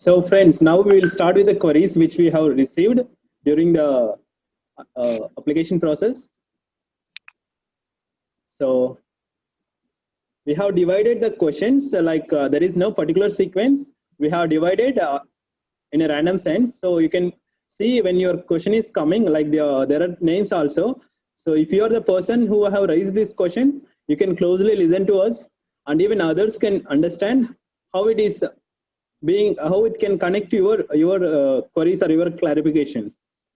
So friends, now we will start with the queries which we have received during the application process. So we have divided the questions there is no particular sequence. We have divided in a random sense. So you can see when your question is coming, like there are names also. So if you are the person who have raised this question, you can closely listen to us, and even others can understand how it is being, how it can connect to your queries or your clarifications.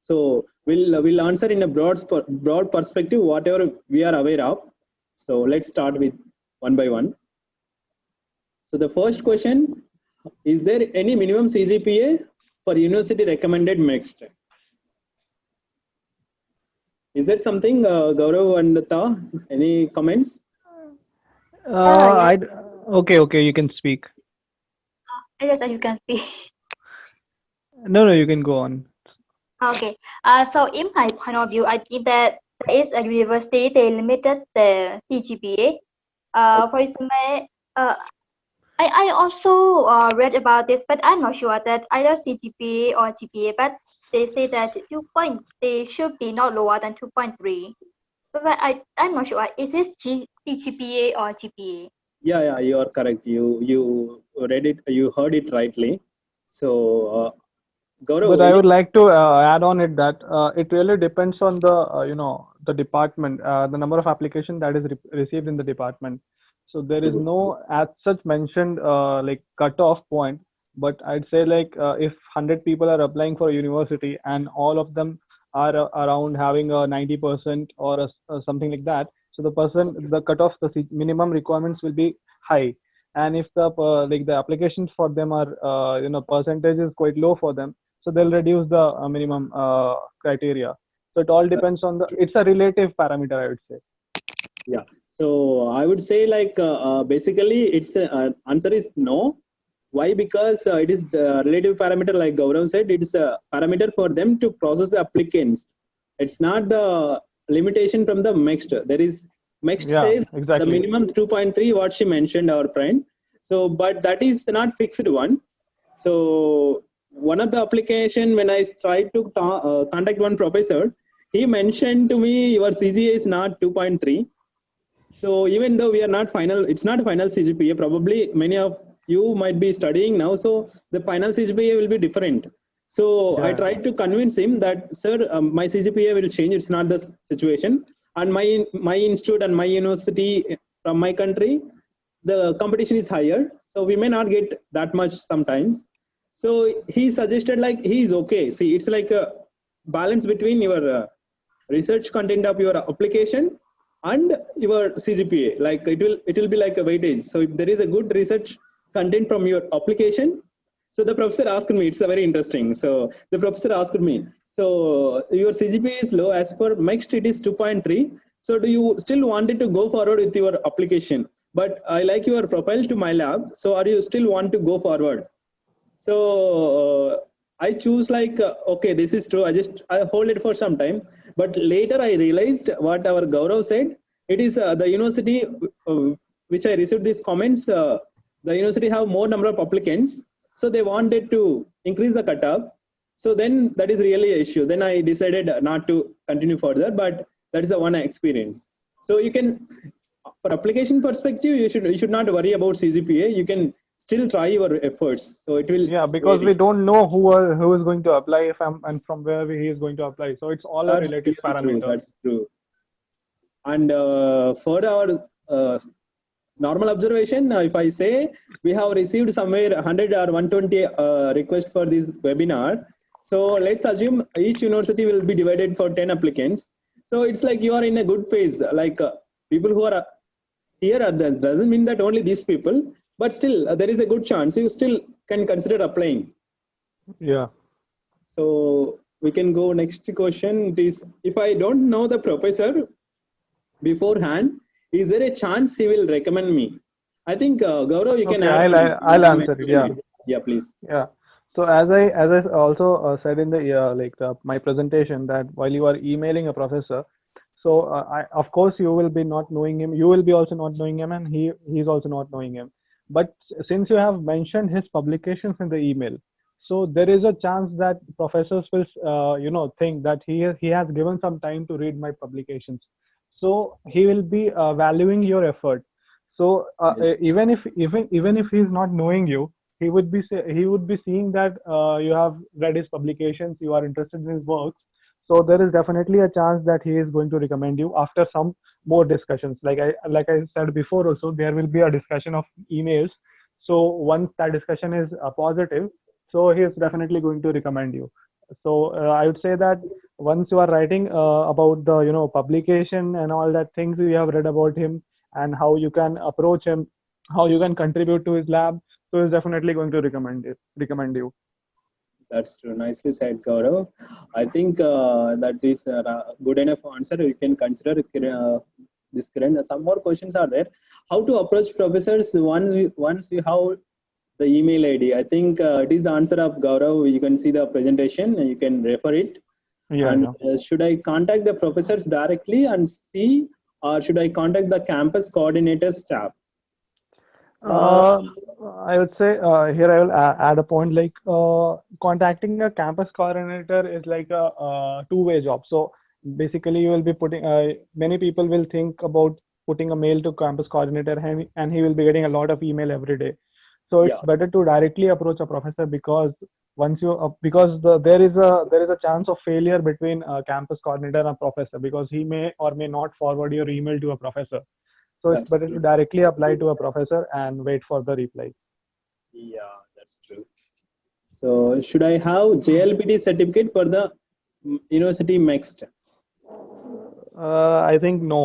So we'll answer in a broad perspective whatever we are aware of. So let's start with one by one. So the first question: is there any minimum CGPA for university recommended mixed? Is there something, Gaurav and Lata? Any comments? Yes, I okay, you can speak. yes, you can see. No, you can go on. Okay. So in my point of view, I think that there is a university they limited the CGPA. For example, uh, I also read about this, but I'm not sure that either CGPA or GPA. But they say that they should be not lower than 2.3. But I'm not sure. Is this CGPA or GPA? Yeah, you are correct. You read it. You heard it rightly. So, Gaurav, But I any? would like to add on it that it really depends on the the department, the number of application that is received in the department. So there is no as such mentioned like cutoff point. But I'd say like if 100 people are applying for a university and all of them are around having a 90% or something like that, so the cutoff, minimum requirements will be high. And if the like the applications for them are percentage is quite low for them, so they'll reduce the minimum criteria. So it all depends on the, it's a relative parameter, I would say. Yeah. So I would say basically its answer is no. Why? Because it is the relative parameter, like Gaurav said, it is a parameter for them to process the applicants. It's not the limitation from the next. There is next Yeah, says the exactly. minimum 2.3 what she mentioned, our friend. So, but that is not fixed one. So one of the application, when I tried to contact one professor, he mentioned to me your CGA is not 2.3. So even though we are not final, it's not final CGPA. Probably many of you might be studying now, so the final CGPA will be different. So I Yeah. tried to convince him that, sir, my CGPA will change. It's not the situation, and my institute and my university from my country, the competition is higher, so we may not get that much sometimes. So he suggested like he is okay. See, it's like a balance between your research content of your application and your CGPA. Like it will be like a weightage. So if there is a good research content from your application, so the professor asked me, it's a very interesting. So the professor asked me, so your CGPA is low as per next it is 2.3. So do you still wanted to go forward with your application? But I like your profile to my lab. So are you still want to go forward? So I choose okay, this is true. I hold it for some time, but later I realized what our Gaurav said. It is the university which I received these comments. The university have more number of applicants, so they wanted to increase the cutoff. So then that is really an issue. Then I decided not to continue further. But that is the one experience. So you can, for application perspective, you should not worry about CGPA. You can still try your efforts. So it will Yeah, because we vary. don't know who is going to apply if and from where he is going to apply. So it's all a That's relative really true. parameter. That's true. And for our normal observation, if I say we have received somewhere 100 or 120 requests for this webinar. So let's assume each university will be divided for 10 applicants. So it's like you are in a good phase. People who are here are doesn't mean that only these people, but still there is a good chance you still can consider applying. Yeah. So we can go next question. It is, if I don't know the professor beforehand, is there a chance he will recommend me? I think Gaurav, you can Okay, add I'll some I'll answer it. Yeah. comment. Yeah, please. Yeah. So as I also said in the my presentation, that while you are emailing a professor, so of course you will be not knowing him. You will be also not knowing him, and he's also not knowing him. But since you have mentioned his publications in the email, So there is a chance that professors will think that he has given some time to read my publications, so he will be valuing your effort. So Yes. even if he's not knowing you, he would be seeing that you have read his publications, you are interested in his works. So there is definitely a chance that he is going to recommend you after some more discussions. Like I said before, also there will be a discussion of emails. So once that discussion is positive, so he is definitely going to recommend you. So I would say that once you are writing about the publication and all that things you have read about him, and how you can approach him, how you can contribute to his lab, so he's definitely going to recommend you. That's true. Nicely said, Gaurav. I think that is a good enough answer. You can consider this current. Some more questions are there. How to approach professors once we have the email ID? I think it is the answer of Gaurav. You can see the presentation and you can refer it. Yeah, And yeah. should I contact the professors directly and see, or should I contact the campus coordinator staff? Uh, Uh, I would say here I will add a point, like contacting a campus coordinator is like a, two-way job. So basically, you will be putting many people will think about putting a mail to campus coordinator, and he will be getting a lot of email every day. So it's yeah, better to directly approach a professor, because because there is a chance of failure between campus coordinator and professor, because he may or may not forward your email to a professor. So it's that's better to true. directly apply to a professor and wait for the reply. Yeah, that's true. So should I have JLPT certificate for the university next? I think no,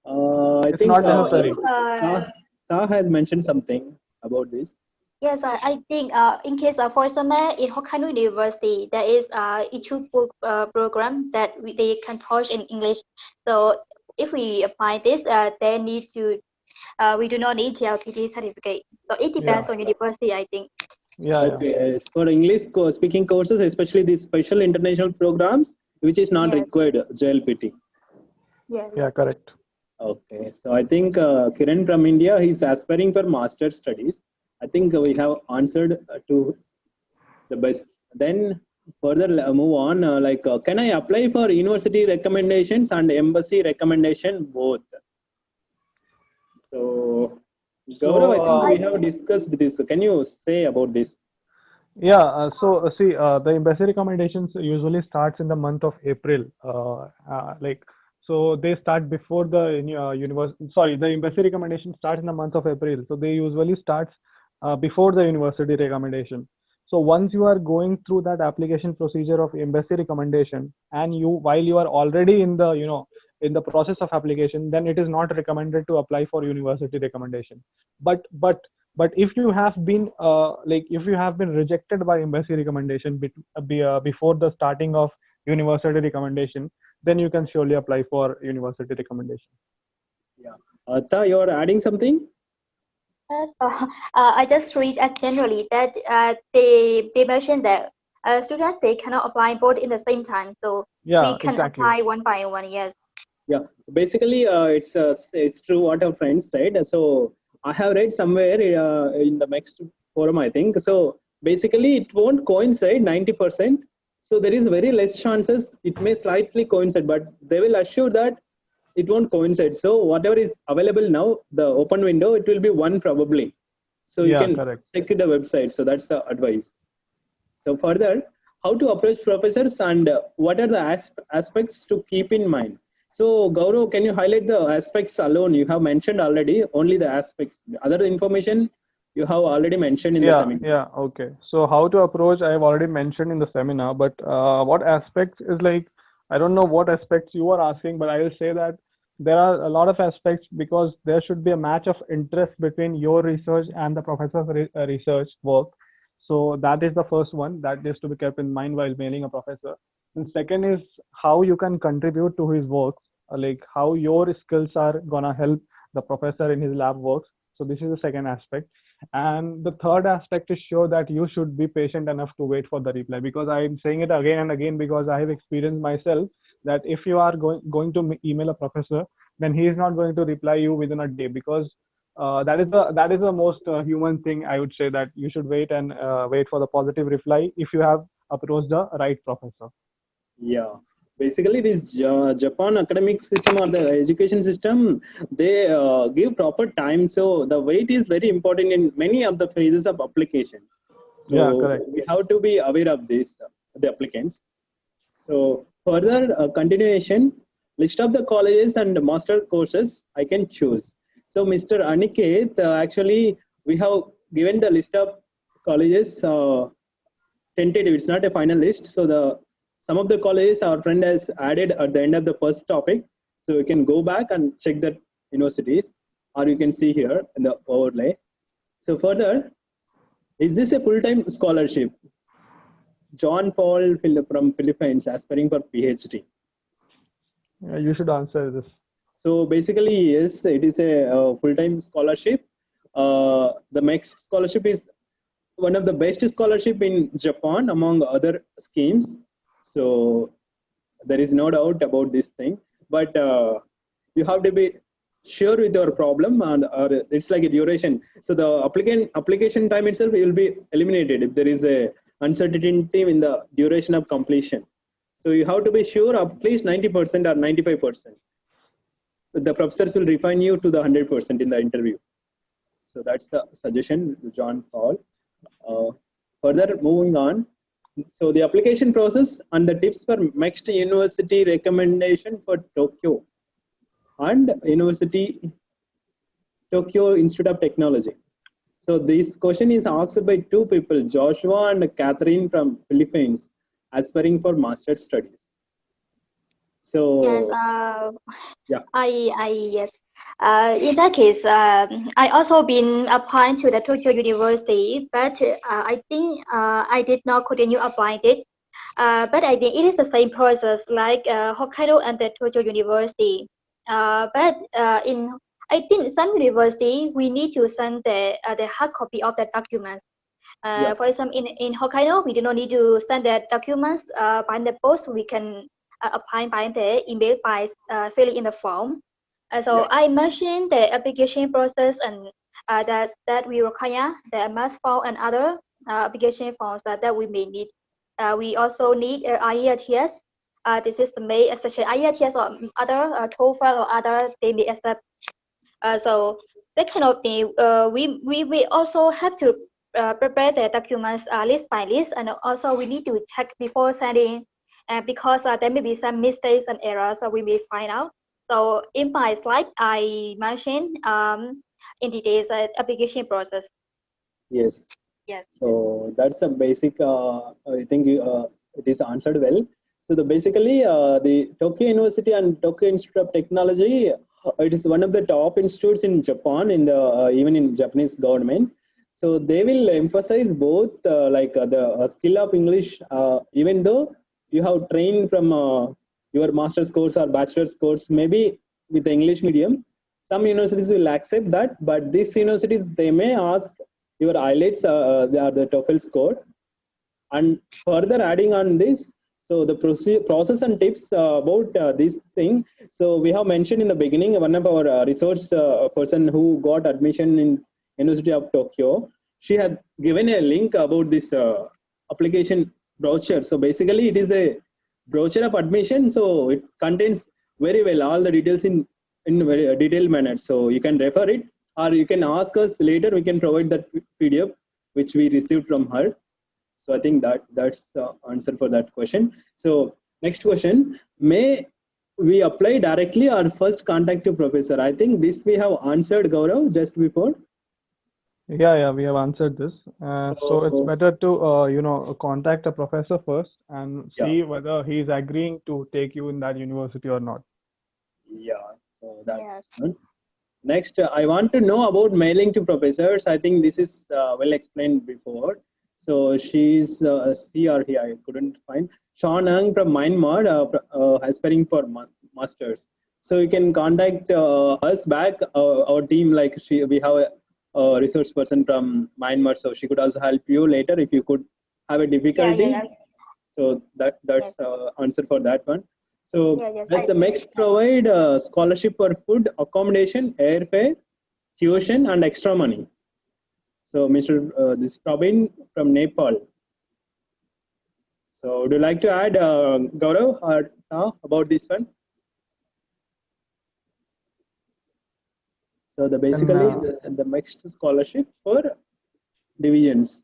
I it's think not So if necessary. Shah, Shah has mentioned something about this. yes, I think in case of for example in Hokkaido University there is a issue book program that they can teach in English. So if we apply this, they need to we do not need GLPT certificate. So it Yeah, depends on university, I think. yeah, yeah, Okay, as for English speaking courses, especially these special international programs, which is not Yes, required JLPT. yes. yeah, correct. Okay, so I think Kiran from India, he's aspiring for master's studies. I think we have answered to the best. Then further move on. Can I apply for university recommendations and embassy recommendation both? So, Gaurav, So I think we I have discussed this. Can you say about this? yeah, see, the embassy recommendations usually starts in the month of April. So they start before the Sorry, the embassy recommendation starts in the month of April. So they usually starts before the university recommendation. So once you are going through that application procedure of embassy recommendation, and while you are already in the in the process of application, then it is not recommended to apply for university recommendation. But if you have been if you have been rejected by embassy recommendation before the starting of university recommendation, then you can surely apply for university recommendation. Yeah. Tha, you're adding something? yes, I just read as generally that they mentioned that students they cannot apply both in the same time, so we Yeah, can exactly. apply one by one. Yes, Yeah, basically, it's true what our friends said. So I have read somewhere in the next forum, I think. So basically, it won't coincide 90%. So there is very less chances it may slightly coincide, but they will assure that it won't coincide. So whatever is available now, the open window, it will be one probably. So you Yeah, can correct. check the website. So that's the advice. So further, how to approach professors and what are the aspects to keep in mind? So Gaurav, can you highlight the aspects alone? You have mentioned already only the aspects. Other information you have already mentioned in the Yeah, seminar. yeah, okay. So how to approach, I have already mentioned in the seminar, but what aspects is like, I don't know what aspects you are asking, but I will say that there are a lot of aspects, because there should be a match of interest between your research and the professor's research work. So that is the first one that is to be kept in mind while mailing a professor. And second is how you can contribute to his works, like how your skills are gonna help the professor in his lab works. So this is the second aspect. And the third aspect is sure that you should be patient enough to wait for the reply, because I'm saying it again and again, because I have experienced myself that if you are going to email a professor, then he is not going to reply you within a day, because that is the most human thing, I would say, that you should wait and wait for the positive reply if you have approached the right professor. Yeah, basically this Japan academic system or the education system, they give proper time. So the wait is very important in many of the phases of application. Yeah, So correct. we have to be aware of this, the applicants. So further continuation, list of the colleges and master courses I can choose. So Mr. Aniket, actually we have given the list of colleges tentative. It's not a final list. So the some of the colleges our friend has added at the end of the first topic. So you can go back and check that universities, or you can see here in the overlay. So further, is this a full-time scholarship? John Paul from Philippines aspiring for PhD. You should answer this. So basically, yes, it is a full-time scholarship. The next scholarship is one of the best scholarship in Japan among other schemes. So there is no doubt about this thing. But you have to be sure with your problem, and or it's like a duration. So the application time itself will be eliminated if there is a uncertainty in the duration of completion. So you have to be sure at least 90% or 95%. The professors will refine you to the 100% in the interview. So that's the suggestion, John Paul. Further moving on. So the application process and the tips for next university recommendation for Tokyo and University Tokyo Institute of Technology. So this question is asked by two people, Joshua and Catherine from Philippines, aspiring for master's studies. So Yes, yeah, yes. In that case, I also been applying to the Tokyo University, but I think I did not continue applying it. But I think it is the same process like Hokkaido and the Tokyo University. But in I think some university we need to send the hard copy of the documents. yeah, For example, in Hokkaido, we do not need to send the documents by the post. We can apply by the email by filling in the form. So yeah, I mentioned the application process and that we require the mass form and other application forms that we may need. We also need IELTS. This is the main, such as IELTS or other TOEFL or other they may accept. So that kind of thing. We also have to prepare the documents list by list, and also we need to check before sending, because there may be some mistakes and errors, so we may find out. So in my slide, I mentioned in details application process. yes. Yes. So that's the basic. I think it is answered well. So the basically the Tokyo University and Tokyo Institute of Technology, it is one of the top institutes in Japan, in the even in Japanese government. So they will emphasize both the skill of English, even though you have trained from your master's course or bachelor's course, maybe with the English medium. Some universities will accept that, but these universities they may ask your IELTS, they are the TOEFL score. And further adding on this, so the process and tips about this thing. So we have mentioned in the beginning, one of our resource person who got admission in University of Tokyo, she had given a link about this application brochure. So basically it is a brochure of admission. So it contains very well all the details in very detailed manner. So you can refer it, or you can ask us later. We can provide that PDF which we received from her. So I think that's the answer for that question. So next question: may we apply directly or first contact to professor? I think this we have answered, Gaurav, just before. Yeah, we have answered this. So it's So better to contact a professor first and yeah, see whether he is agreeing to take you in that university or not. yeah. So that's Yes. good. Next, I want to know about mailing to professors. I think this is well explained before. So she's she or he, I couldn't find. Sean Ang from Myanmar, aspiring for masters. So you can contact us back, our team. Like we have a resource person from Myanmar, so she could also help you later if you could have a difficulty. Yes. So that's answer for that one. So Yes. does the MEX provide scholarship for food, accommodation, airfare, tuition and extra money. So Mr. This Praveen from Nepal. So would you like to add, Gaurav, about this one? So basically the mixed scholarship for divisions.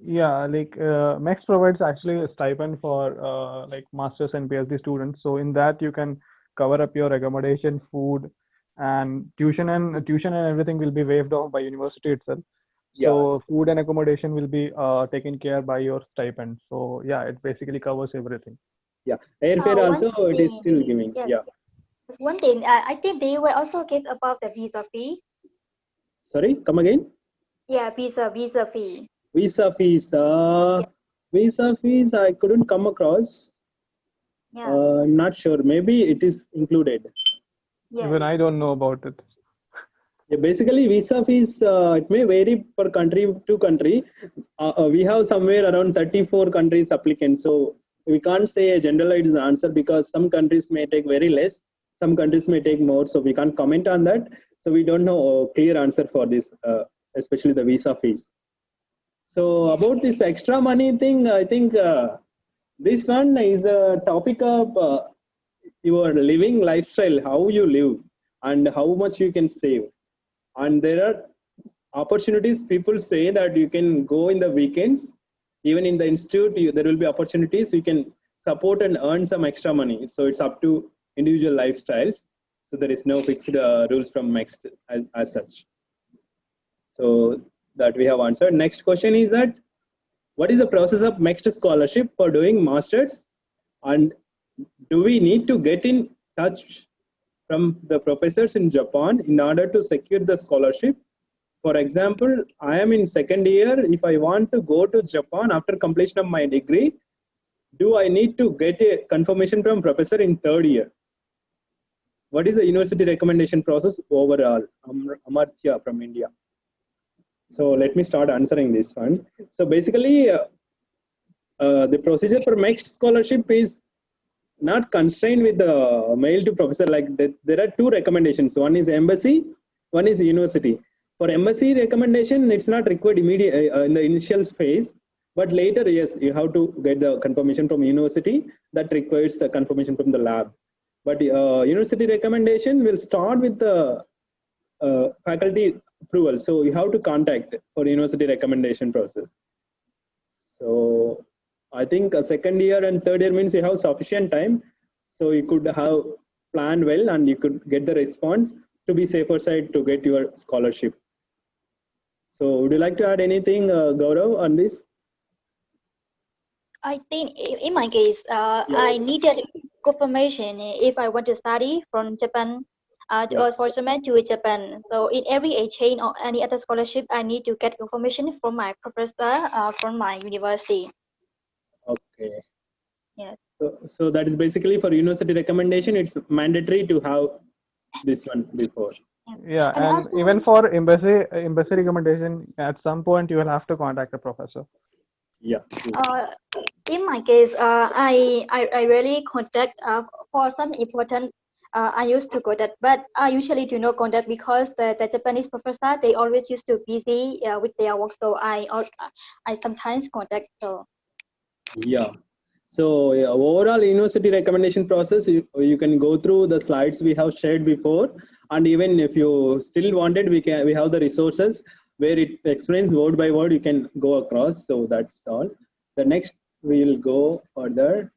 Yeah, like MEX provides actually a stipend for like masters and PhD students. So in that you can cover up your accommodation, food, and tuition and everything will be waived off by university itself. Yeah. So food and accommodation will be taken care by your stipend. So yeah, it basically covers everything. Yeah, airfare also it is still giving. Yes. Yeah. One thing, I think they will also give about the visa fee. Sorry, come again. Yeah, visa fee. Visa fees. Visa fees I couldn't come across. Yeah. Not sure. Maybe it is included. Yeah. Even I don't know about it. Yeah, basically, visa fees it may vary per country to country. We have somewhere around 34 countries applicants, so we can't say a generalized answer because some countries may take very less, some countries may take more. So we can't comment on that. So we don't know a clear answer for this, especially the visa fees. So about this extra money thing, I think this one is a topic of your living lifestyle, how you live, and how much you can save. And there are opportunities. People say that you can go in the weekends, even in the institute. There will be opportunities. We can support and earn some extra money. So it's up to individual lifestyles. So there is no fixed rules from MEXT as such. So that we have answered. Next question is that what is the process of MEXT scholarship for doing masters, and do we need to get in touch from the professors in Japan in order to secure the scholarship? For example, I am in second year. If I want to go to Japan after completion of my degree, do I need to get a confirmation from professor in third year? What is the university recommendation process overall? Amartya from India. So let me start answering this one. So basically, the procedure for MEXT scholarship is not constrained with the mail to professor. Like there are two recommendations. One is embassy, one is university. For embassy recommendation, it's not required immediate in the initial phase, but later, yes, you have to get the confirmation from university. That requires the confirmation from the lab. But university recommendation will start with the faculty approval. So you have to contact for university recommendation process. So I think a second year and third year means you have sufficient time. So you could have planned well and you could get the response to be safer side to get your scholarship. So would you like to add anything, Gaurav, on this? I think in my case, I needed confirmation if I want to study from Japan or for semester to Japan. So in every exchange or any other scholarship, I need to get confirmation from my professor from my university. Okay. Yes. So that is basically for university recommendation. It's mandatory to have this one before. Yeah, and also, even for embassy recommendation, at some point you will have to contact a professor. Yeah. In my case, I really contact for some important. I used to contact, but I usually do not contact because the Japanese professor they always used to busy with their work. So I sometimes contact. So yeah. So overall university recommendation process, you can go through the slides we have shared before, and even if you still wanted, we have the resources where it explains word by word. You can go across. So that's all. The next we will go further.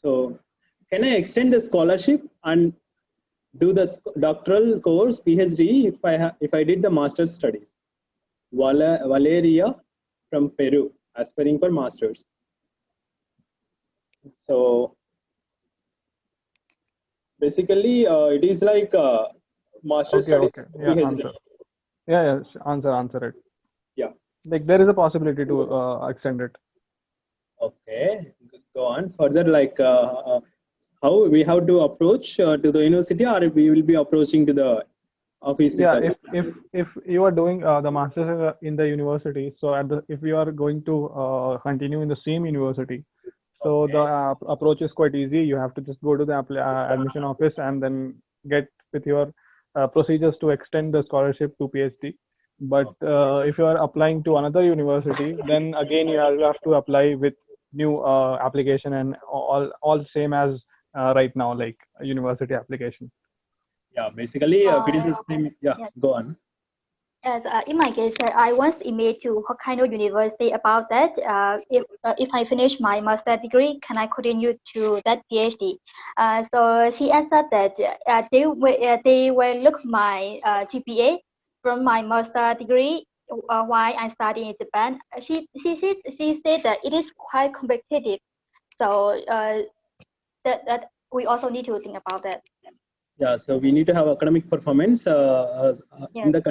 So can I extend the scholarship and do the doctoral course PhD if I did the master's studies? Valeria from Peru, aspiring for masters. So basically, it is like master's studies. Okay. Yeah, PhD. answer. Yeah, answer it. Yeah. Like there is a possibility to extend it. Okay. Go on further. Like how we have to approach to the university, or we will be approaching to the office. Yeah, if you are doing the masters in the university, so if you are going to continue in the same university, so Okay. the approach is quite easy. You have to just go to the admission office and then get with your procedures to extend the scholarship to PhD. But if you are applying to another university, then again you have to apply with new application and all same as right now, like a university application. Yeah, basically, it is the same. Yeah, yes. go on. Yes, in my case, I once emailed to Hokkaido University about that. If I finish my master degree, can I continue to that PhD? So she answered that they will look my GPA from my master degree while I study in Japan. She said that it is quite competitive. So that we also need to think about that. Yeah, so we need to have academic performance in Yes. the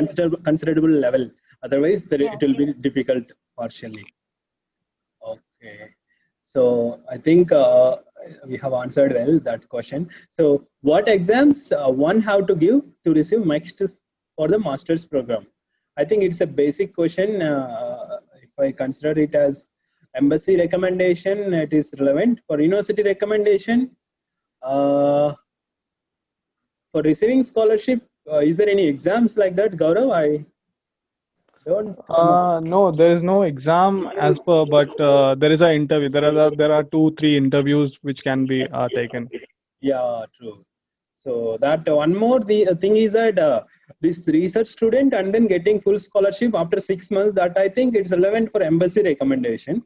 considerable level. Otherwise, Yes. it will be difficult partially. Okay. So I think we have answered well that question. So what exams one have to give to receive masters for the master's program? I think it's a basic question. If I consider it as embassy recommendation, it is relevant. For university recommendation, for receiving scholarship, is there any exams like that, Gaurav? I don't. No, there is no exam as per, but there is an interview. There are 2-3 interviews which can be taken. Yeah, true. So that one more the thing is that this research student and then getting full scholarship after 6 months. That I think it's relevant for embassy recommendation.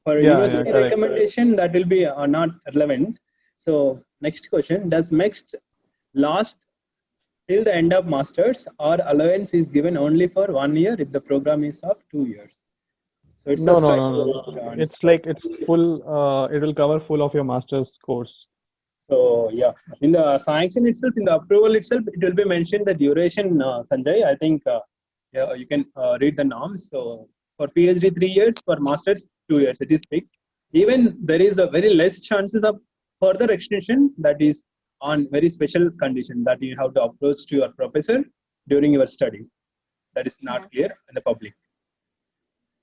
For Yeah, university correct. recommendation, that will be not relevant. So next question: does MEXT last till the end of masters, or allowance is given only for 1 year if the program is of 2 years? So it's No, a no, no, no. straightforward It's answer. like it's full. It will cover full of your master's course. So yeah, in the sanction itself, in the approval itself, it will be mentioned the duration, Sanjay. I think yeah, you can read the norms. So for PhD 3 years, for masters 2 years, it is fixed. Even there is a very less chances of further extension. That is on very special condition that you have to approach to your professor during your studies. That is not Yes. clear in the public.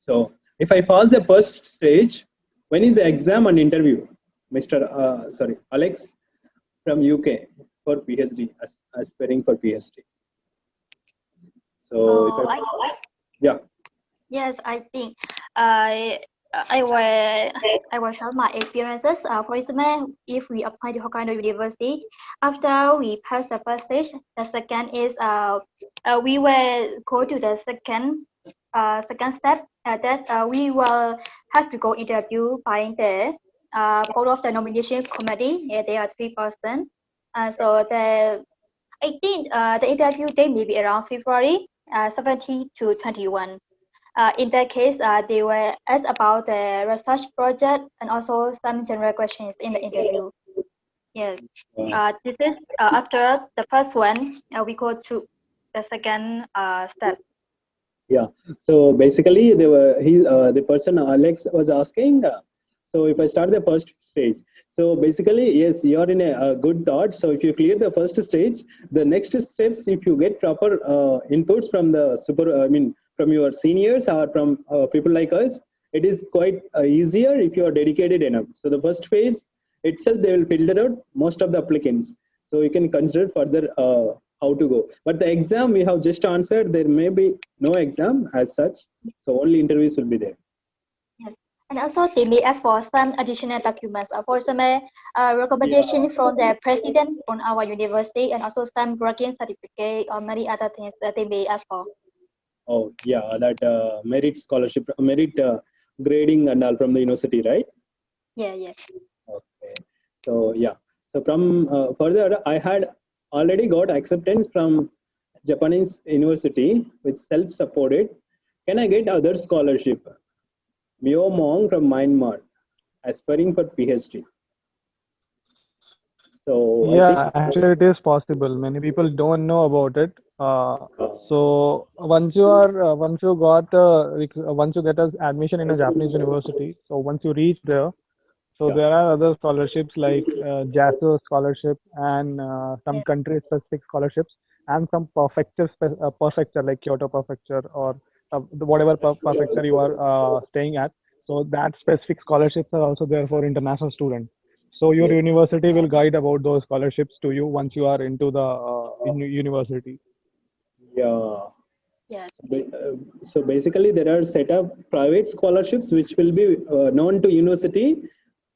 So if I pass the first stage, when is the exam and interview? Mr. Sorry, Alex from UK for PhD, aspiring for PhD. So if Oh, yeah, yes, I think I I will share my experiences. For example, if we apply to Hokkaido University, after we pass the first stage, the second is we will go to the second step. That we will have to go interview by the board of the nomination committee. Yeah, there are 3 persons. So I think the interview date may be around February 17 to 21. In that case, they will ask about the research project and also some general questions in the interview. Yes. This is after the first one, we go to the second step. yeah. So basically, the person Alex was asking. So if I start the first stage, so basically, yes, you are in a good thought. So if you clear the first stage, the next steps, if you get proper inputs from the from your seniors or from people like us, it is quite easier if you are dedicated enough. So the first phase itself, they will filter out most of the applicants. So you can consider further how to go. But the exam we have just answered, there may be no exam as such. So only interviews will be there. Yes. And also they may ask for some additional documents. For some recommendation from the president on our university and also some working certificate or many other things that they may ask for. Oh yeah, that merit scholarship, merit grading and all from the university, right? Yeah, yeah. Okay. So yeah. So from further, I had already got acceptance from Japanese university with self-supported. Can I get other scholarship? Myo Mong from Myanmar, aspiring for PhD. So I think Yeah, actually, it is possible. Many people don't know about it. So once you got once you get an admission in a Japanese university, so once you reach there, so yeah, there are other scholarships like JASO scholarship and some Yeah. country-specific scholarships and some prefecture like Kyoto prefecture or whatever prefecture you are staying at. So that specific scholarships are also there for international students. So your Yes. university will guide about those scholarships to you once you are into the university. Yeah. Yes. So basically, there are set up private scholarships which will be known to university.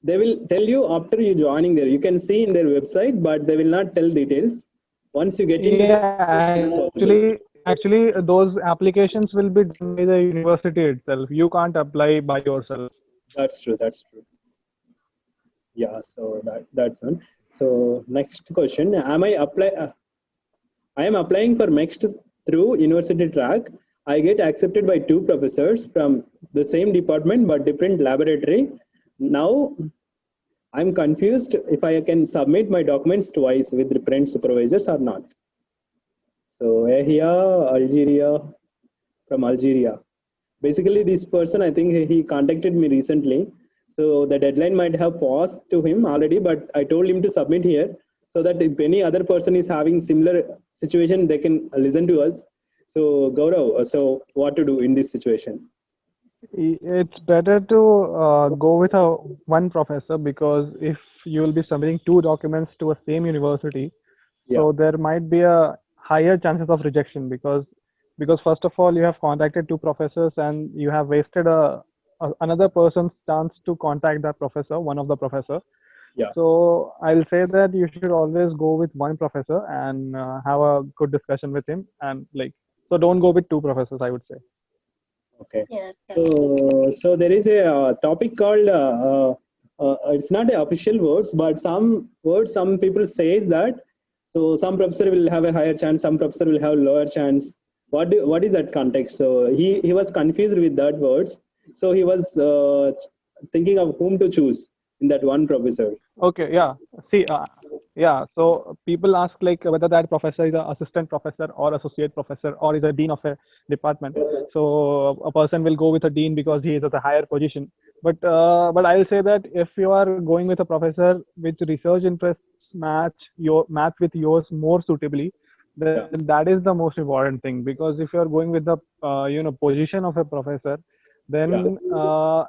They will tell you after you joining there. You can see in their website, but they will not tell details. Once you get into the Yeah, it is possible. actually, those applications will be done by the university itself. You can't apply by yourself. That's true. That's true. Yeah. So that's one. So next question: I am applying for next through university track. I get accepted by two professors from the same department but different laboratory. Now I'm confused if I can submit my documents twice with different supervisors or not. So here, Algeria, from Algeria. Basically, this person, I think he contacted me recently. So the deadline might have passed to him already, but I told him to submit here so that if any other person is having similar situation, they can listen to us. So Gaurav, so what to do in this situation? It's better to go with a one professor, because if you will be submitting two documents to a same university, Yeah, so there might be a higher chances of rejection, because first of all you have contacted two professors and you have wasted another person's chance to contact that professor, one of the professor. yeah. So I'll say that you should always go with one professor and have a good discussion with him, and like, so don't go with two professors, I would say. Okay. Yes. Yes. So there is a topic called it's not the official words, but some words some people say that. So some professor will have a higher chance, some professor will have lower chance. What is that context? So he was confused with that words. So he was thinking of whom to choose in that one professor. Okay, yeah. See, yeah. So people ask like whether that professor is an assistant professor or associate professor or is a dean of a department. So a person will go with a dean because he is at a higher position. But I'll say that if you are going with a professor which research interests match with yours more suitably, Yeah, then that is the most important thing. Because if you are going with the position of a professor, yeah. then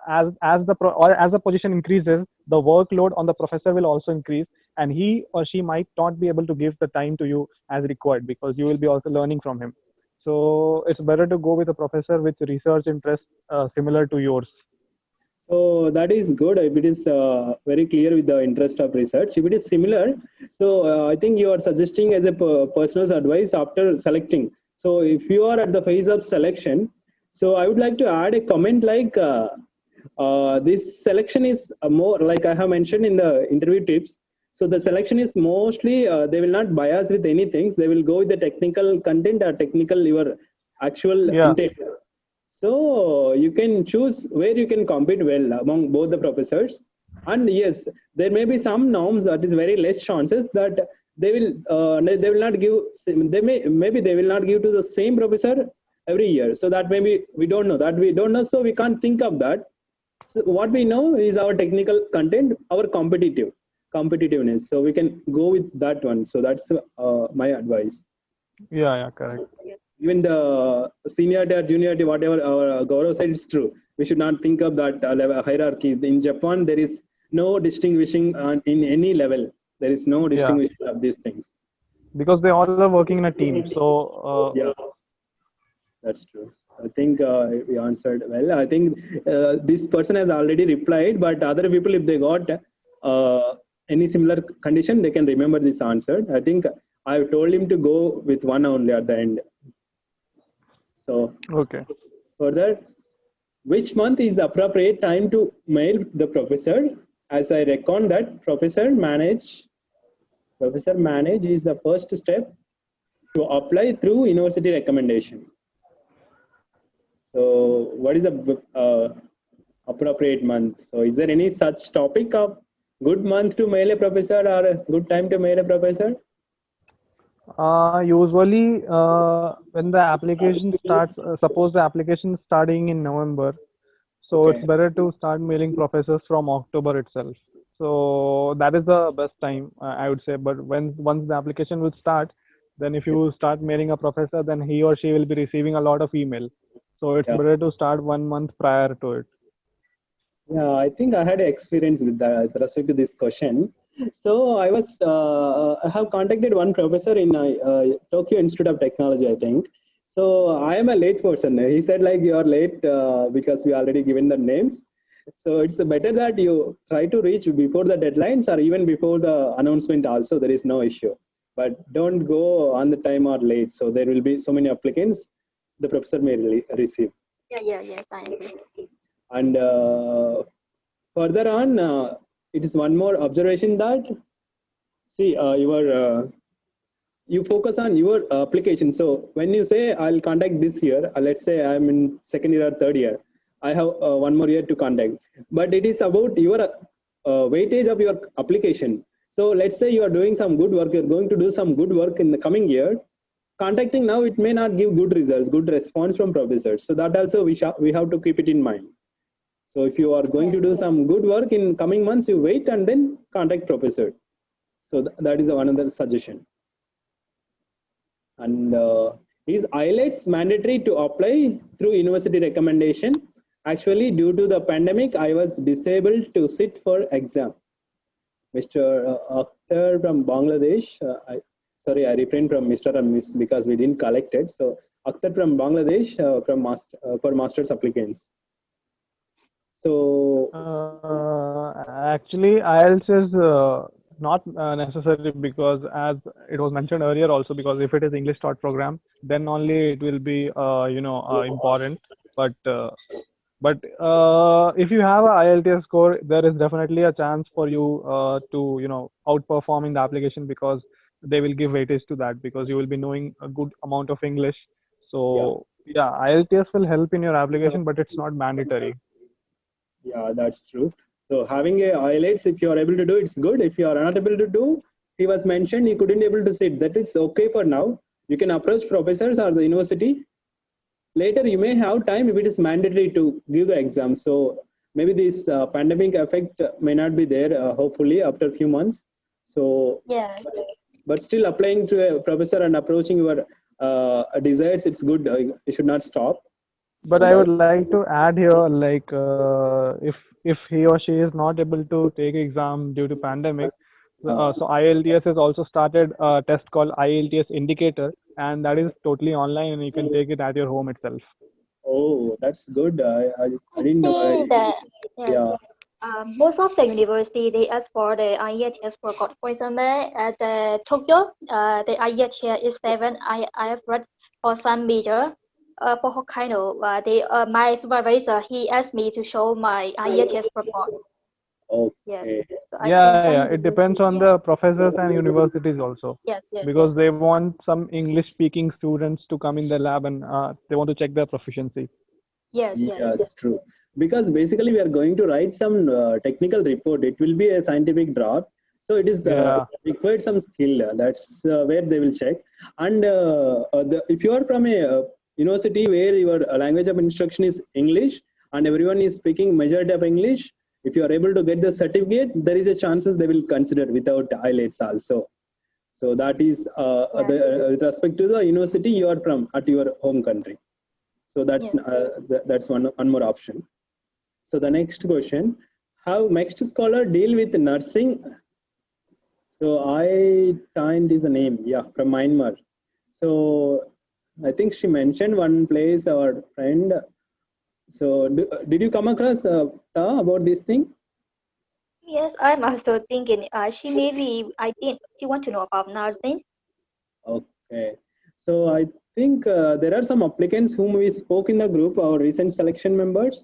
as the position increases, the workload on the professor will also increase, and he or she might not be able to give the time to you as required, because you will be also learning from him. So it's better to go with a professor with research interest similar to yours. So that is good if it is very clear with the interest of research. If it is similar, so I think you are suggesting as a personal advice after selecting. So if you are at the phase of selection, so I would like to add a comment like this selection is more like I have mentioned in the interview tips. So the selection is mostly they will not bias with anything. They will go with the technical content or technical your actual Yeah. intent. So you can choose where you can compete well among both the professors. And yes, there may be some norms that is very less chances that they will not give maybe they will not give to the same professor every year. So that maybe we don't know that we don't know. So we can't think of that. So what we know is our technical content, our competitiveness. So we can go with that one. So that's my advice. Yeah, yeah, correct. Even the seniority or juniority, whatever our Gaurav said is true. We should not think of that level hierarchy. In Japan, there is no distinguishing in any level. There is no Yeah, distinguishing of these things. because they all are working in a team. So Yeah, that's true. I think we answered well. I think this person has already replied, but other people, if they got any similar condition, they can remember this answer. I think I told him to go with one only at the end. So okay. further, which month is the appropriate time to mail the professor? As I reckon that professor manage is the first step to apply through university recommendation. So what is the appropriate month? So is there any such topic of good month to mail a professor or a good time to mail a professor? Usually, when the application starts, suppose the application is starting in November, so it's Okay. better to start mailing professors from October itself. So that is the best time, I would say. But once the application will start, then if you start mailing a professor, then he or she will be receiving a lot of email. So it's Yeah. better to start 1 month prior to it. Yeah, I think I had experience with that with respect to this question. So I have contacted one professor in Tokyo Institute of Technology, I think. So I am a late person. He said like you are late because we already given the names. So it's better that you try to reach before the deadlines or even before the announcement. Also, there is no issue. But don't go on the time or late. So there will be so many applicants. The professor may receive. Yes, I agree. And further on, it is one more observation that see you focus on your application. So when you say I'll contact this year, let's say I'm in second year or third year, I have one more year to contact. But it is about your weightage of your application. So let's say you are doing some good work, you're going to do some good work in the coming year. Contacting now, it may not give good results, good response from professors. So that also we have to keep it in mind. So if you are going Yes, to do some good work in coming months, you wait and then contact professor. So that is another suggestion. And is IELTS mandatory to apply through university recommendation? Actually, due to the pandemic, I was disabled to sit for exam. Mr. Akhtar from Bangladesh, sorry, I refrained from Mr. and Miss because we didn't collect it. So Akhtar from Bangladesh for master's applicants. So Actually, IELTS is not necessary because, as it was mentioned earlier, also because if it is English taught program, then only it will be important. But if you have a IELTS score, there is definitely a chance for you to outperform in the application because they will give weightage to that because you will be knowing a good amount of English. yeah. So yeah, IELTS will help in your application, but it's not mandatory. Yeah, that's true. So having a IELTS, if you are able to do, it's good. If you are not able to do, he was mentioned he couldn't able to sit. That is okay for now. You can approach professors or the university. Later, you may have time if it is mandatory to give the exam. So maybe this pandemic effect may not be there. Hopefully, after a few months. So, yes, but still applying to a professor and approaching your desires, it's good. You should not stop. But So I that would like to add here, like if he or she is not able to take exam due to pandemic, so IELTS has also started a test called IELTS Indicator, and that is totally online, and you can take it at your home itself. oh, that's good. I I didn't know. think that yes, Yeah. most of the university they ask for the IELTS record. For example, at the Tokyo, the IELTS is 7. I have read for some major. For Hokkaido, my supervisor he asked me to show my IELTS report. Yes, Okay. so I think Yeah, some yeah. It depends university. on Yes, the professors and universities also, yes, because they want some English-speaking students to come in the lab and they want to check their proficiency. Yes, true. Because basically we are going to write some technical report. It will be a scientific draft. So it is Yeah. required some skill. That's where they will check. And if you are from a university where your language of instruction is English and everyone is speaking majority of English, if you are able to get the certificate, there is a chances they will consider without IELTS also. So that is yes, with respect to the university you are from at your home country. So yes. that's one more option. So the next question: how next scholar deal with nursing? So I find is the name, yeah, from Myanmar. So I think she mentioned one place, our friend. So did you come across about this thing? Yes, I'm also thinking. She maybe I think she want to know about nursing. Okay. So I think there are some applicants whom we spoke in the group, our recent selection members.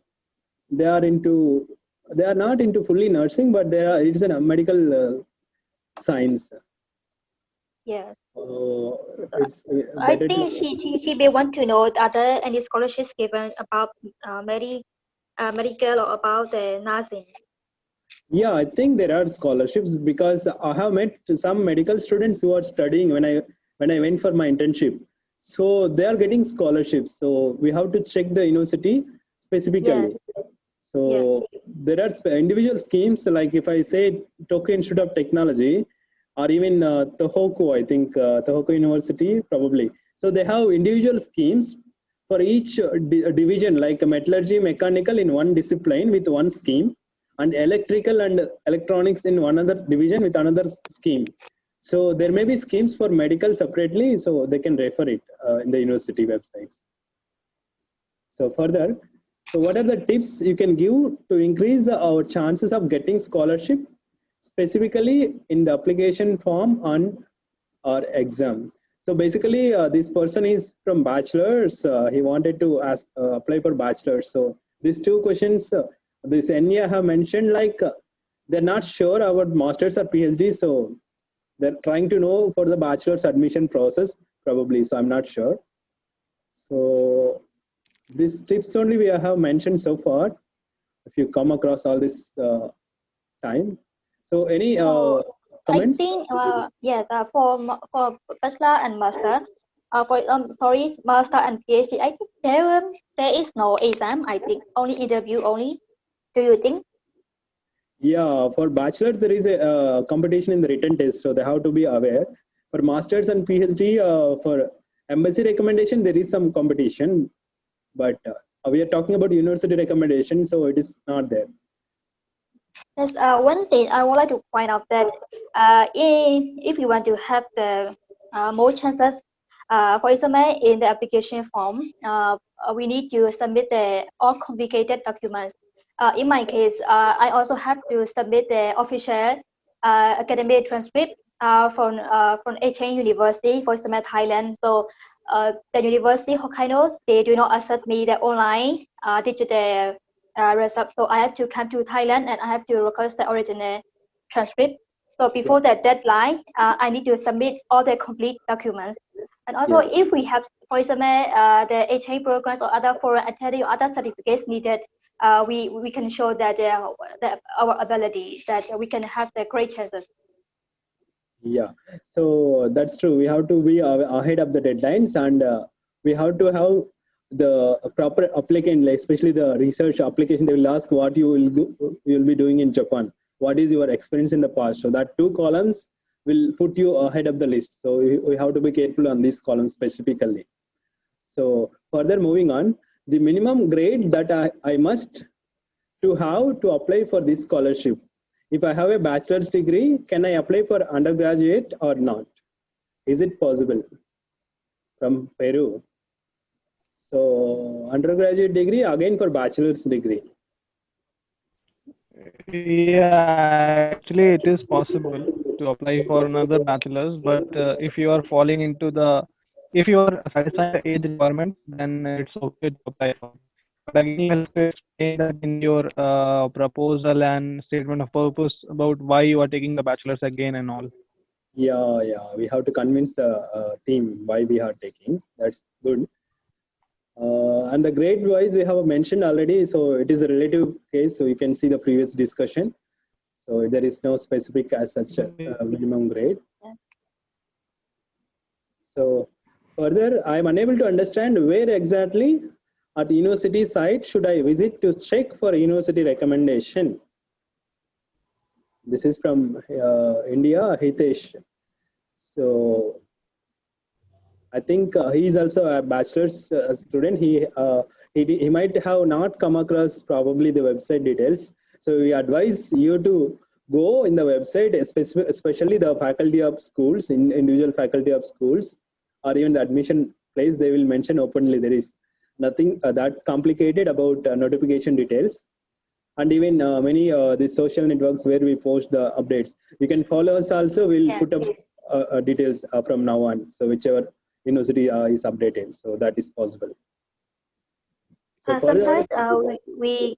They are into, they are not into fully nursing, but they are, it's a medical science. Yes. It's I better think to, she may want to know other any scholarships given about medical or about the nursing. yeah, I think there are scholarships because I have met some medical students who are studying when I went for my internship. So they are getting scholarships. So we have to check the university Yes, specifically. yes, So there are individual schemes like if I say Tokyo Institute of Technology or even Tohoku, I think Tohoku University probably. So they have individual schemes for each division, like metallurgy, mechanical in one discipline with one scheme, and electrical and electronics in one other division with another scheme. So there may be schemes for medical separately, so they can refer it in the university websites. So further, so what are the tips you can give to increase our chances of getting scholarship, specifically in the application form and or exam? So basically, this person is from bachelor's. He wanted to apply for bachelor's. So these two questions, this NEA have mentioned, like they're not sure about master's or PhD. So they're trying to know for the bachelor's admission process, probably. So I'm not sure. So these tips only we have mentioned so far. If you come across all this time. So any comments? I think yes, for bachelor and master, master and PhD, I think there is no exam. I think only interview only. Do you think? Yeah, for bachelor's there is a competition in the written test, so they have to be aware. For masters and PhD, for embassy recommendation there is some competition, but we are talking about university recommendation, so it is not there. There's one thing I would like to point out that if you want to have the more chances, for example, in the application form, we need to submit the all complicated documents. In my case, I also have to submit the official academic transcript from Achen University, for example, Thailand. So the University Hokkaido, they do not accept me the online digital result. So I have to come to Thailand and I have to request the original transcript. So before that deadline, I need to submit all the complete documents. And also, if we have, for example, the HA programs or other foreign attendee or other certificates needed, we can show that our ability, that we can have the great chances. Yeah, so that's true. We have to be ahead of the deadlines, and we have to have the proper applicant, especially the research application. They will ask what you will be doing in Japan. What is your experience in the past? So that two columns will put you ahead of the list. So we have to be careful on these columns specifically. So further moving on, the minimum grade that I must to have to apply for this scholarship. If I have a bachelor's degree, can I apply for undergraduate or not? Is it possible? From Peru. So undergraduate degree again for bachelor's degree. Yeah, actually it is possible to apply for another bachelor's, but if you are falling into if you are satisfying the age requirement, then it's okay to apply for. But again, you have to explain that in your proposal and statement of purpose about why you are taking the bachelor's again and all. Yeah, we have to convince the team why we are taking. That's good. And the grade wise we have mentioned already, so it is a relative case, so you can see the previous discussion. So there is no specific as such a minimum grade. So further, I am unable to understand where exactly at the university site should I visit to check for university recommendation. This is from India, Hitesh. So I think he is also a bachelor's student. He might have not come across probably the website details. So we advise you to go in the website, especially the faculty of schools, individual faculty of schools, or even the admission place. They will mention openly. There is nothing that complicated about notification details. And even many the social networks where we post the updates. You can follow us also. We'll put up details from now on. So whichever university is updated, so that is possible. So sometimes we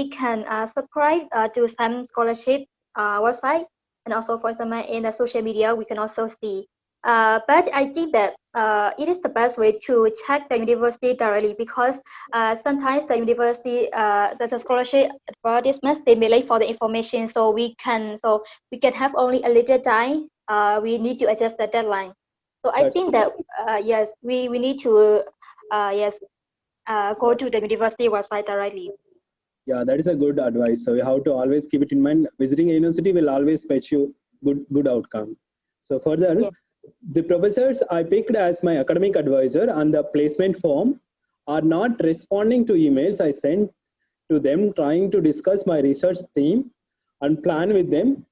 can subscribe to some scholarship website, and also for example in the social media we can also see. But I think that it is the best way to check the university directly, because sometimes the university the scholarship advertisements, they may late for the information, so we can have only a little time. We need to adjust the deadline. So I think that yes, we need to go to the university website directly. Yeah, that is a good advice. So you have to always keep it in mind. Visiting a university will always fetch you good outcome. So further, the professors I picked as my academic advisor on the placement form are not responding to emails I sent to them trying to discuss my research theme and plan with them.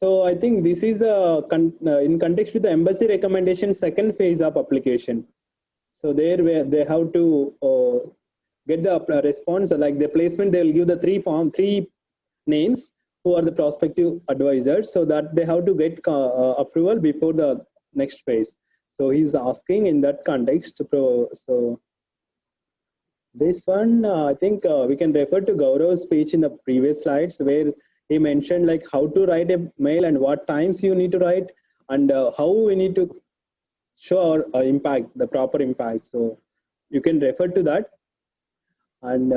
So I think this is in context with the embassy recommendation second phase of application. So there where they have to get the response, like the placement, they will give the three names who are the prospective advisors, so that they have to get approval before the next phase. So he's asking in that context. So this one, I think we can refer to Gaurav's speech in the previous slides, where he mentioned like how to write a mail and what times you need to write, and how we need to show our impact, the proper impact. So you can refer to that. And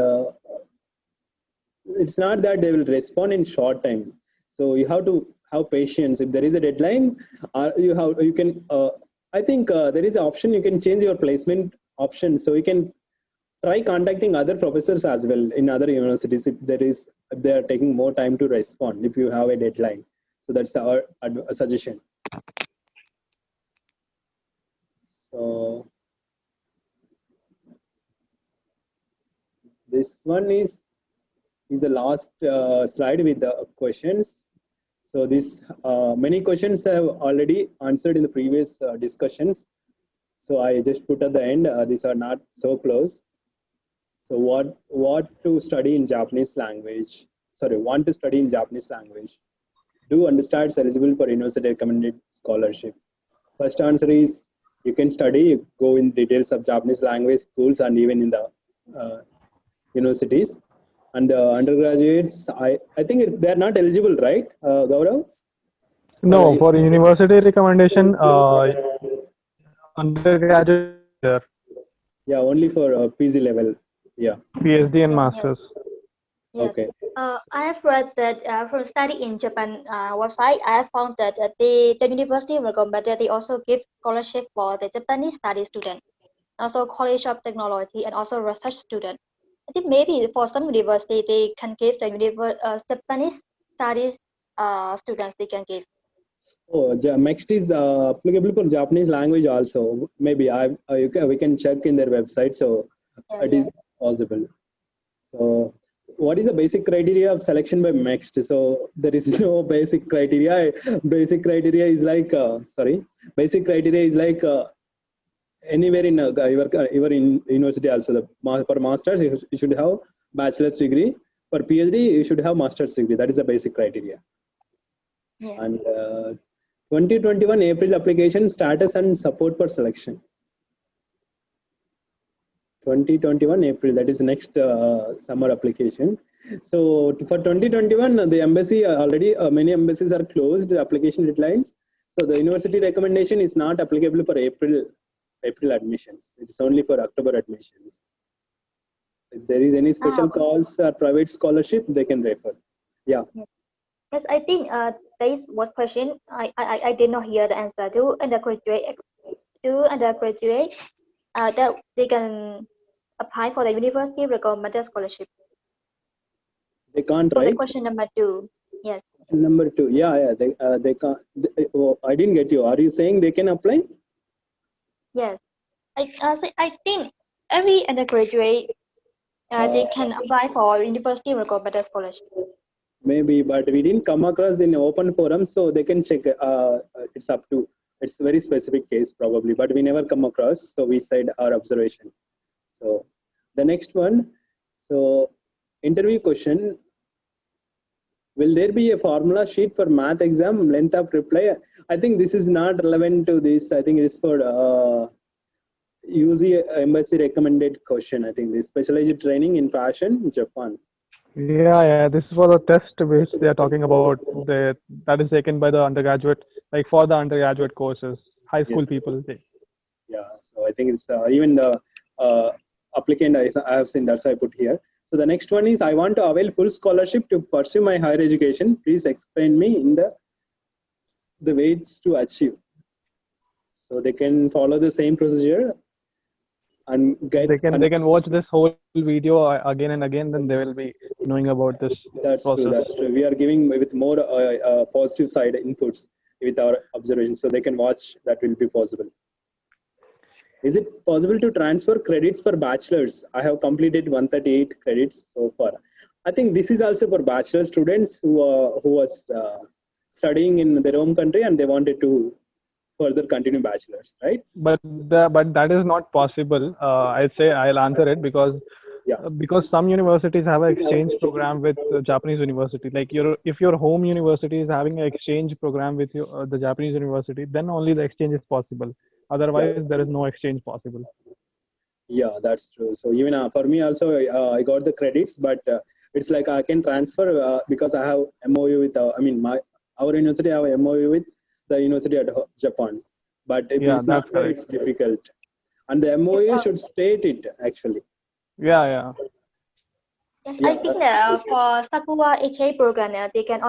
it's not that they will respond in short time. So you have to have patience. If there is a deadline, you can. I think there is an option, you can change your placement option. So you can try contacting other professors as well in other universities if they are taking more time to respond if you have a deadline. So that's our suggestion. So this one is the last slide with the questions. So this many questions I have already answered in the previous discussions. So I just put at the end. These are not so close. So what to study in Japanese language? Sorry, want to study in Japanese language? Do understand eligible for university recommended scholarship? First answer is you can study, go in details of Japanese language schools and even in the universities. And undergraduates, I think they're not eligible, right, Gaurav? No, for university recommendation, undergraduate, Yeah, only for PG level. Yeah. PhD and masters. Yes. Okay. I have read that from study in Japan website, I have found that the university recommended they also give scholarship for the Japanese study student, also College of Technology, and also research student. I think maybe for some university they can give the Japanese studies students they can give. Oh, next is applicable for Japanese language also. Maybe we can check in their website. So Yeah, it is possible. So what is the basic criteria of selection by MEXT? So there is no basic criteria. Basic criteria is like basic criteria is like anywhere in your in university also. For masters you should have bachelor's degree. For PhD you should have master's degree. That is the basic criteria. Yeah. And 2021 April application status and support for selection. 2021 April, that is next summer application. So for 2021, the embassy already many embassies are closed, the application deadlines. So the university recommendation is not applicable for April admissions. It's only for October admissions. If there is any special cause or private scholarship, they can refer. Yeah. Yes, I think there is one question I did not hear the answer to undergraduate that they can apply for the university recommended scholarship. They can't, For right? the question number 2, yes. Number 2, yeah, they can't. I didn't get you. Are you saying they can apply? Yes, I think every undergraduate they can apply for university recommended scholarship. Maybe, but we didn't come across in open forum, so they can check. It's up to. It's very specific case probably, but we never come across. So we said our observation. So the next one. So interview question. Will there be a formula sheet for math exam? Length of reply. I think this is not relevant to this. I think it is for UZ embassy recommended question. I think this specialized training in fashion, Japan. Yeah. This is for the test which they are talking about. That is taken by the undergraduate, like for the undergraduate courses, high school people. Yeah. So I think it's even the applicant I have seen. That's why I put here. So the next one is I want to avail full scholarship to pursue my higher education. Please explain me in the ways to achieve. So they can follow the same procedure and get. They can watch this whole video again and again. Then they will be knowing about this. That's true. That's true. We are giving with more positive side inputs with our observations, so they can watch. That will be possible. Is it possible to transfer credits for bachelor's? I have completed 138 credits so far. I think this is also for bachelor students who was studying in their home country and they wanted to further continue bachelor's, right? But that is not possible. I'd say I'll answer it because some universities have an exchange program with Japanese university. Like if your home university is having an exchange program with the Japanese university, then only the exchange is possible. Otherwise, there is no exchange possible. Yeah, that's true. So even for me also, I got the credits, but it's like I can transfer because I have MOU with, our university have MOU with the university at Japan. But if it's not, it's difficult. And the MOU should state it actually. Yeah. Yes, I think that for Sakura HA program, they can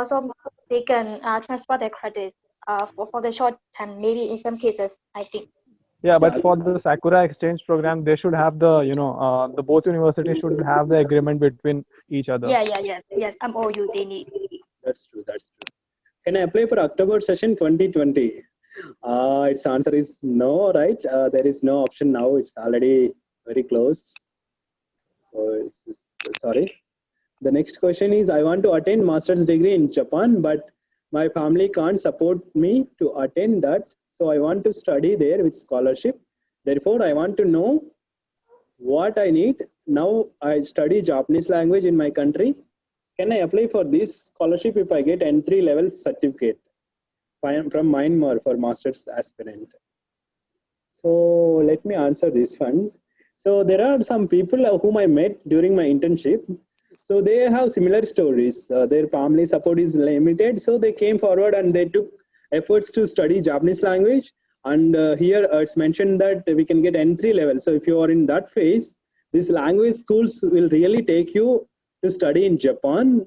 transfer their credits for the short term, maybe in some cases, I think. Yeah, but for the Sakura exchange program, they should have the both universities should have the agreement between each other. Yes, MOU they need. That's true. Can I apply for October session 2020? Its answer is no, right? There is no option now. It's already very close. So sorry. The next question is, I want to attain master's degree in Japan, but my family can't support me to attain that. So I want to study there with scholarship. Therefore, I want to know what I need. Now I study Japanese language in my country. Can I apply for this scholarship if I get entry level certificate from Myanmar for master's aspirant? So let me answer this one. So there are some people whom I met during my internship. So they have similar stories. Their family support is limited, so they came forward and they took efforts to study Japanese language. And here it's mentioned that we can get entry level. So if you are in that phase, these language schools will really take you to study in Japan,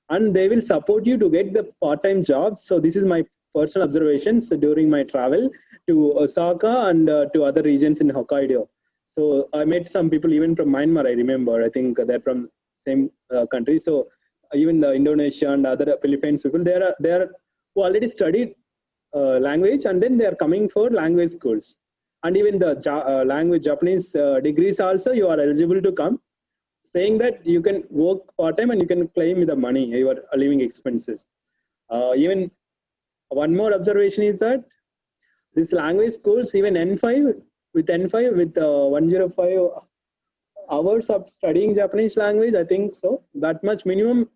and they will support you to get the part-time jobs. So this is my personal observations during my travel to Osaka and to other regions in Hokkaido. So I met some people even from Myanmar. I remember. I think they're from same country. So even the Indonesia and other Philippines people, they are who already studied language, and then they are coming for language schools. And even the language Japanese degrees also, you are eligible to come, saying that you can work part time and you can claim the money, your living expenses. Even one more observation is that these language schools, even N5 with 105 hours of studying Japanese language, I think so. That much minimum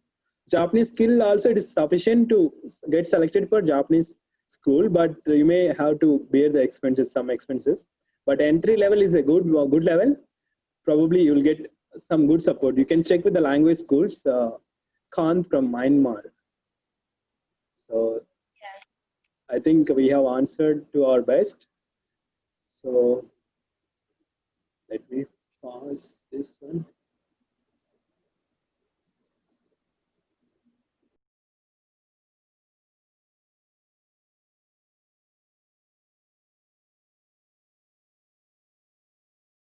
Japanese skill also, it is sufficient to get selected for Japanese school, but you may have to bear the expenses, some expenses. But entry level is a good level. Probably you will get some good support. You can check with the language schools. Khan from Myanmar. So I think we have answered to our best. So let me pause this one.